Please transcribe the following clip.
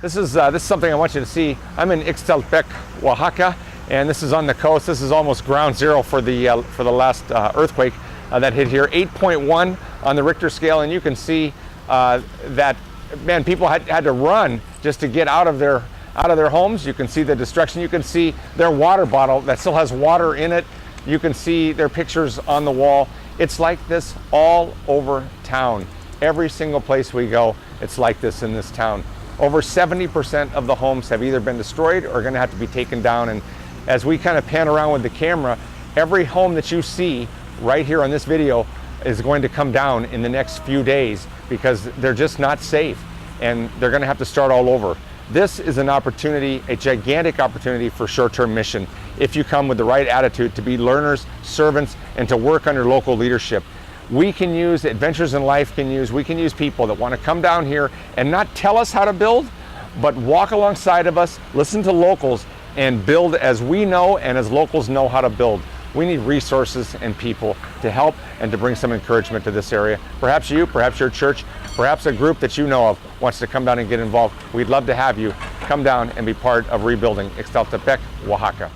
This is something I want you to see. I'm in Ixtaltepec, Oaxaca, and this is on the coast. This is almost ground zero for the last earthquake that hit here, 8.1 on the Richter scale, and you can see that, man, people had to run just to get out of their homes. You can see the destruction. You can see their water bottle that still has water in it. You can see their pictures on the wall. It's like this all over town. Every single place we go, it's like this in this town. Over 70% of the homes have either been destroyed or going to have to be taken down. And as we kind of pan around with the camera, every home that you see right here on this video is going to come down in the next few days because they're just not safe and they're going to have to start all over. This is an opportunity, a gigantic opportunity for short-term mission if you come with the right attitude to be learners, servants, and to work under local leadership. We can use, Adventures in Life we can use people that want to come down here and not tell us how to build, but walk alongside of us, listen to locals, and build as we know and as locals know how to build. We need resources and people to help and to bring some encouragement to this area. Perhaps you, perhaps your church, perhaps a group that you know of wants to come down and get involved. We'd love to have you come down and be part of rebuilding Ixtaltepec, Oaxaca.